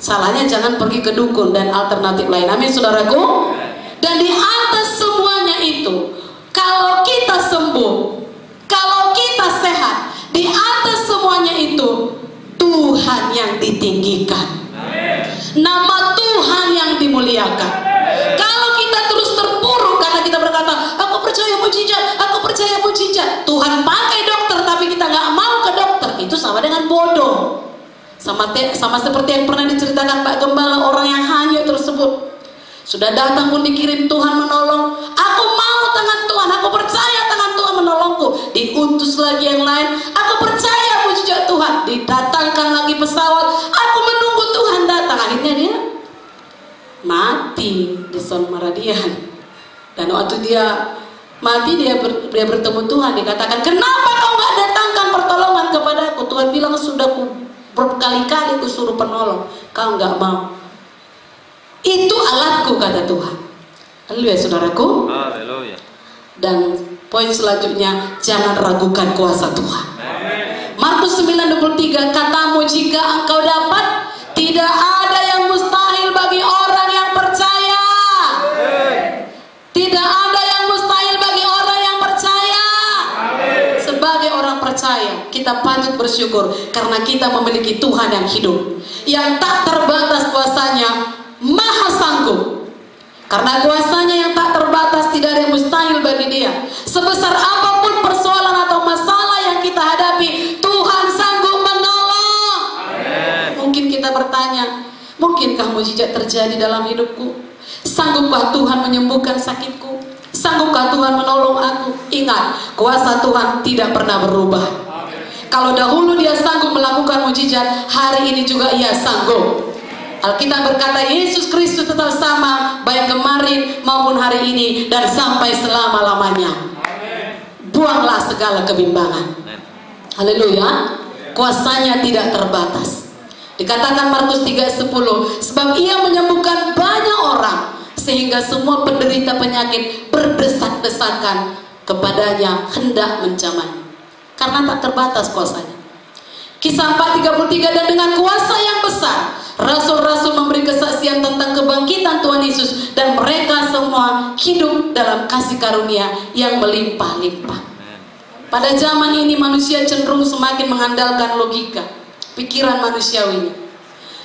Salahnya jangan pergi ke dukun dan alternatif lain. Amin, saudaraku. Dan di atas semuanya itu, kalau kita sembuh, kalau kita sehat, di atas semuanya itu Tuhan yang ditinggikan. Nama Tuhan yang dimuliakan. Kalau kita terus terpuruk karena kita berkata, aku percaya mujizat, aku percaya mujizat, Tuhan pakai dokter tapi kita nggak mau ke dokter, itu sama dengan bodoh. Sama seperti yang pernah diceritakan Pak Gembala, orang yang hanyut tersebut. Sudah datang pun dikirim Tuhan menolong. Aku mau tangan Tuhan, aku percaya tangan Tuhan menolongku. Diutus lagi yang lain, aku percaya mujizat Tuhan. Didatangkan lagi pesawat, aku menunggu Tuhan datang. Akhirnya dia mati di Son Maradian. Dan waktu dia mati, dia bertemu Tuhan. Dikatakan, kenapa kau gak datangkan pertolongan kepadaku? Tuhan bilang, sudah berkali-kali ku suruh penolong, kau gak mau. Itu alatku, kata Tuhan. Haleluya, saudaraku. Haleluya. Dan poin selanjutnya, jangan ragukan kuasa Tuhan. Markus 9:23, katamu jika engkau dapat, tidak ada yang mustahil bagi orang yang percaya. Tidak ada yang mustahil bagi orang yang percaya. Sebagai orang percaya, kita patut bersyukur karena kita memiliki Tuhan yang hidup, yang tak terbatas kuasanya, maha sanggup. Karena kuasanya yang tak terbatas, tidak ada yang mustahil bagi Dia. Sebesar apapun persoalan atau masalah yang kita hadapi, Tuhan sanggup menolong. Mungkin kita bertanya, mungkinkah mujizat terjadi dalam hidupku? Sanggupkah Tuhan menyembuhkan sakitku? Sanggupkah Tuhan menolong aku? Ingat, kuasa Tuhan tidak pernah berubah. Kalau dahulu Dia sanggup melakukan mujizat, hari ini juga Ia sanggup. Alkitab berkata Yesus Kristus tetap sama, baik kemarin maupun hari ini dan sampai selama-lamanya. Buanglah segala kebimbangan. Haleluya. Kuasanya tidak terbatas. Dikatakan Markus 3:10, sebab Ia menyembuhkan banyak orang sehingga semua penderita penyakit berdesak-desakan kepadanya hendak menjamahnya. karena tak terbatas kuasanya. Kisah 4:33, dan dengan kuasa yang besar rasul-rasul memberi kesaksian tentang kebangkitan Tuhan Yesus, dan mereka semua hidup dalam kasih karunia yang melimpah-limpah. Pada zaman ini manusia cenderung semakin mengandalkan logika, pikiran manusiawinya.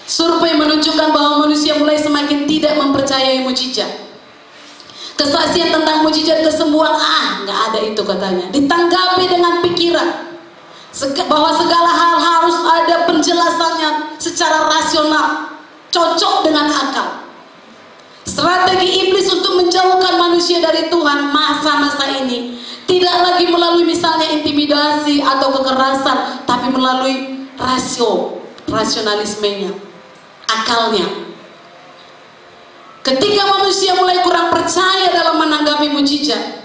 Survei menunjukkan bahwa manusia mulai semakin tidak mempercayai mujizat. Kesaksian tentang mujizat kesembuhan, nggak ada itu katanya. Ditanggapi dengan pikiran bahwa segala hal harus ada penjelasannya secara rasional, cocok dengan akal. Strategi iblis untuk menjauhkan manusia dari Tuhan masa-masa ini tidak lagi melalui misalnya intimidasi atau kekerasan, tapi melalui rasionalismenya, akalnya. Ketika manusia mulai kurang percaya dalam menanggapi mujizat,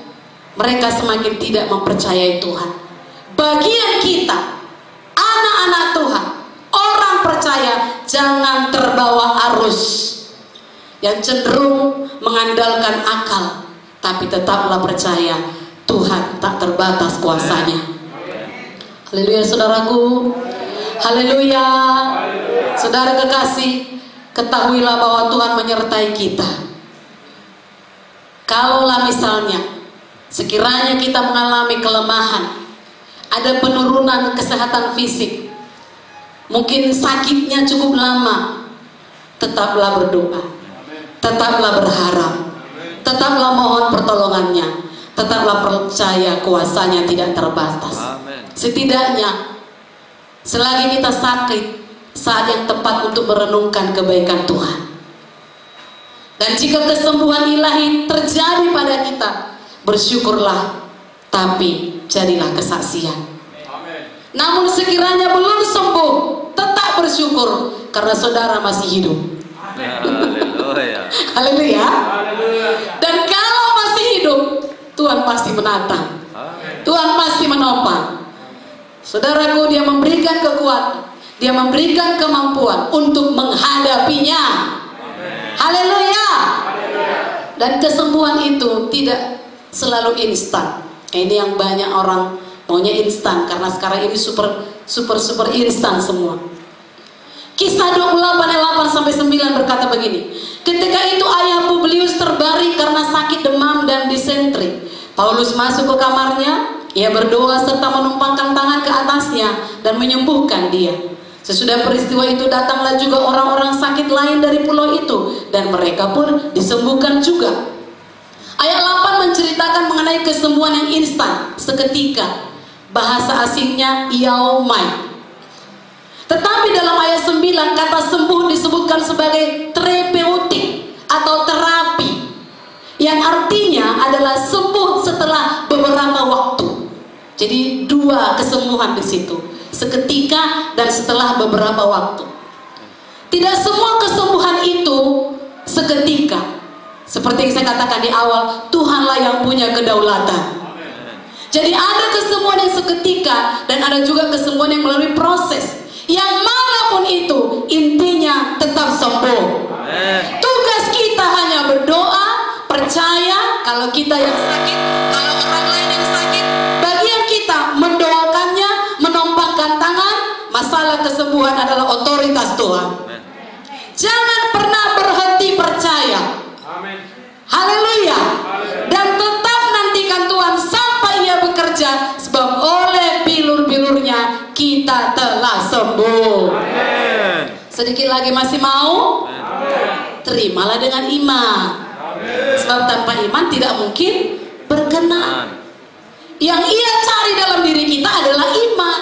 mereka semakin tidak mempercayai Tuhan. Bagian kita, anak-anak Tuhan, orang percaya, jangan terbawa arus yang cenderung mengandalkan akal, tapi tetaplah percaya Tuhan tak terbatas kuasanya. Haleluya saudaraku, haleluya. Saudara kekasih, ketahuilah bahwa Tuhan menyertai kita. Kalaulah misalnya sekiranya kita mengalami kelemahan, ada penurunan kesehatan fisik, mungkin sakitnya cukup lama, tetaplah berdoa, tetaplah berharap, tetaplah mohon pertolongannya, tetaplah percaya kuasanya tidak terbatas. Setidaknya selagi kita sakit, saat yang tepat untuk merenungkan kebaikan Tuhan. Dan jika kesembuhan ilahi terjadi pada kita, bersyukurlah, tapi jadilah kesaksian. Namun sekiranya belum sembuh, tetap bersyukur karena saudara masih hidup. Haleluya. Dan kalau masih hidup, Tuhan pasti menatang, Tuhan pasti menopang. Saudaraku, Dia memberikan kekuatan, Dia memberikan kemampuan untuk menghadapinya. Haleluya. Dan kesembuhan itu tidak selalu instan. Ini yang banyak orang maunya instan, karena sekarang ini super instan semua. Kisah 28 ayat 8-9 berkata begini. Ketika itu ayah Publius terbaring karena sakit demam dan disentri. Paulus masuk ke kamarnya, ia berdoa serta menumpangkan tangan ke atasnya dan menyembuhkan dia. Sesudah peristiwa itu datanglah juga orang-orang sakit lain dari pulau itu, dan mereka pun disembuhkan juga. Ayat 8 menceritakan mengenai kesembuhan yang instan, seketika. Bahasa asingnya yaumai. Tetapi dalam ayat 9 kata sembuh disebutkan sebagai terapeutik atau terapi, yang artinya adalah sembuh setelah beberapa waktu. Jadi dua kesembuhan di situ, seketika dan setelah beberapa waktu. Tidak semua kesembuhan itu seketika. Seperti yang saya katakan di awal, Tuhanlah yang punya kedaulatan. Jadi ada kesembuhan yang seketika dan ada juga kesembuhan yang melalui proses. Yang manapun itu, intinya tetap sembuh. Tugas kita hanya berdoa, percaya kalau kita yang sakit, kalau orang lain yang sakit, bagian kita mendoakannya, menumpangkan tangan. Masalah kesembuhan adalah otoritas Tuhan. Jangan pernah berhenti percaya. Haleluya. Dan tetap nantikan Tuhan sampai Ia bekerja, sebab oleh bilur-bilurnya kita telah sembuh. Sedikit lagi masih mau? Terimalah dengan iman. Sebab tanpa iman tidak mungkin berkenan. Yang Ia cari dalam diri kita adalah iman.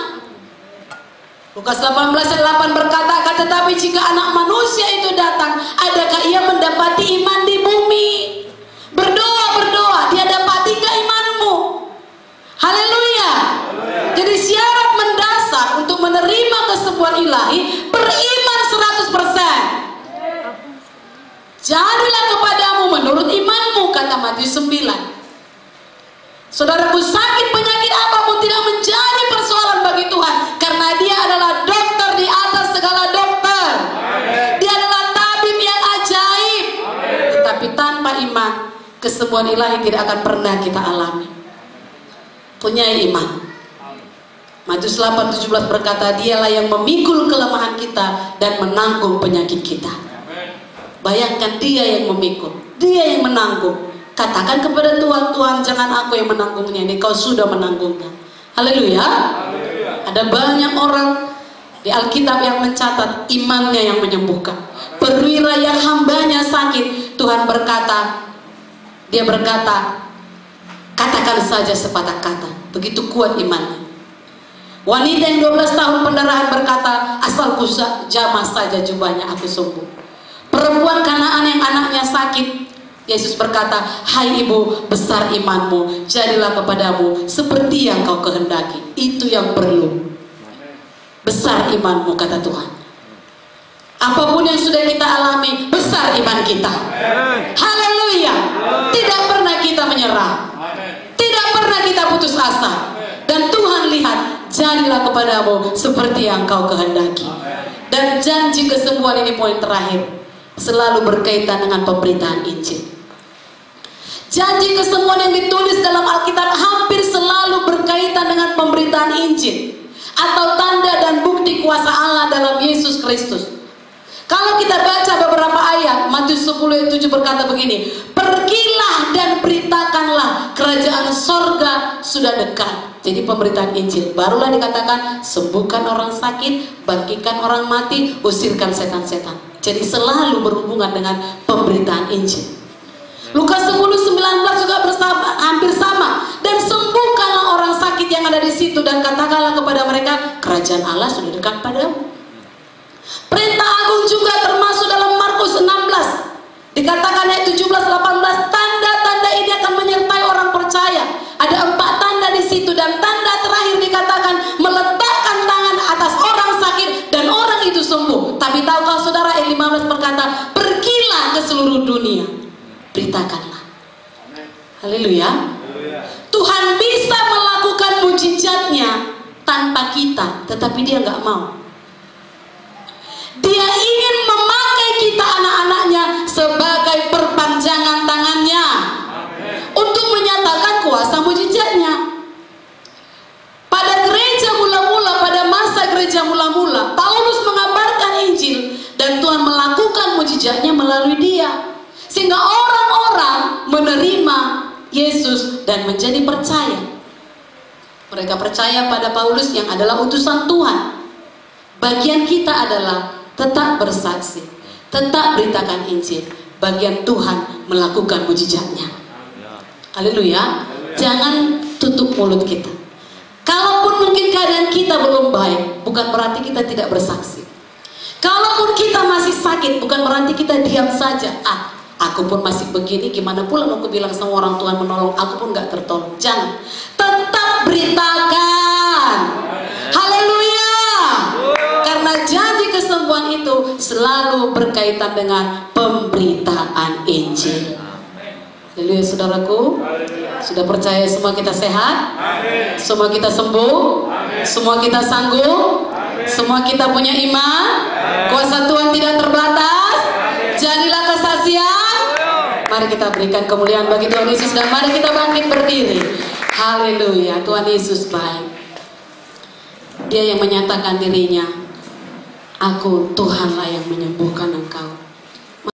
Lukas 18 ayat 8 berkata, tetapi jika anak manusia itu datang, adakah Ia mendapati iman di bumi? Berdoa, dia dapati gak imanmu? Haleluya. Jadi syarat mendasar untuk menerima kesembuhan ilahi, beriman 100%. Jadilah kepadamu menurut imanmu, kata Matius 9. Saudaraku, sakit penyakit apapun tidak menjadi persoalan bagi Tuhan, karena Dia adalah dokter di atas segala dokter. Dia adalah tabib yang ajaib. Tetapi tanpa iman, kesembuhan ilahi tidak akan pernah kita alami. Punya iman. Matius 8:17 berkata, dialah yang memikul kelemahan kita dan menanggung penyakit kita. Bayangkan, dia yang memikul, dia yang menanggung. Katakan kepada Tuhan, Tuhan jangan aku yang menanggungnya, ini kau sudah menanggungnya. Haleluya. Ada banyak orang di Alkitab yang mencatat imannya yang menyembuhkan. Perwira yang hambanya sakit, Tuhan berkata, dia berkata, katakan saja sepatah kata. Begitu kuat imannya. Wanita yang 12 tahun pendarahan berkata, asal ku jamah saja jubahnya aku sembuh. Perempuan Kanaan yang anaknya sakit, Yesus berkata, hai ibu, besar imanmu, jadilah kepadamu seperti yang kau kehendaki. Itu yang perlu. Besar imanmu, kata Tuhan. Apapun yang sudah kita alami, besar iman kita. Haleluya. Tidak pernah kita menyerah, tidak pernah kita putus asa. Dan Tuhan lihat, jadilah kepadamu seperti yang kau kehendaki. Dan janji kesembuhan ini poin terakhir, selalu berkaitan dengan pemberitaan Injil. Janji kesembuhan yang ditulis dalam Alkitab hampir selalu berkaitan dengan pemberitaan Injil atau tanda dan bukti kuasa Allah dalam Yesus Kristus. Kalau kita baca beberapa ayat, Matius 10:7 berkata begini, pergilah dan beritakanlah kerajaan sorga sudah dekat. Jadi pemberitaan Injil, barulah dikatakan sembuhkan orang sakit, bangkitkan orang mati, usirkan setan-setan. Jadi selalu berhubungan dengan pemberitaan Injil. Lukas 10:19 juga hampir sama. Dan sembuhkanlah orang sakit yang ada di situ dan katakanlah kepada mereka, kerajaan Allah sudah dekat padamu. Perintah agung juga termasuk dalam Markus 16. Dikatakan ayat 17-18, tanda-tanda ini akan menyertai orang percaya. Ada 4 tanda di situ dan tanda terakhir dikatakan meletakkan tangan atas orang sakit dan orang itu sembuh. Tapi tahukah saudara, ayat 15 berkata, pergilah ke seluruh dunia, beritakanlah. Haleluya. Tuhan bisa melakukan mujizatnya tanpa kita, tetapi dia nggak mau. Dia ingin memakai kita anak-anaknya sebagai perpanjangan tangannya untuk menyatakan kuasa mujizatnya. Pada gereja mula-mula, pada masa gereja mula-mula, Paulus mengabarkan Injil dan Tuhan melakukan mujizatnya melalui dia, sehingga orang-orang menerima Yesus dan menjadi percaya. Mereka percaya pada Paulus yang adalah utusan Tuhan. Bagian kita adalah tetap bersaksi, tetap beritakan Injil. Bagian Tuhan melakukan mujizatnya. Haleluya. Jangan tutup mulut kita. Kalaupun mungkin keadaan kita belum baik, bukan berarti kita tidak bersaksi. Kalaupun kita masih sakit, bukan berarti kita diam saja. Aku pun masih begini, gimana pula mau aku bilang sama orang Tuhan menolong, aku pun gak tertolong. Jangan. Tetap beritakan. Haleluya. Karena janji kesembuhan itu selalu berkaitan dengan pemberitaan Injil. Haleluya saudaraku. Sudah percaya semua kita sehat? Semua kita sembuh? Semua kita sanggup? Semua kita punya iman? Kuasa Tuhan tidak terbatas? Jadilah kesaksian. Mari kita berikan kemuliaan bagi Tuhan Yesus dan mari kita bangkit berdiri. Haleluya. Tuhan Yesus baik. Dia yang menyatakan dirinya, aku Tuhanlah yang menyembuhkan engkau.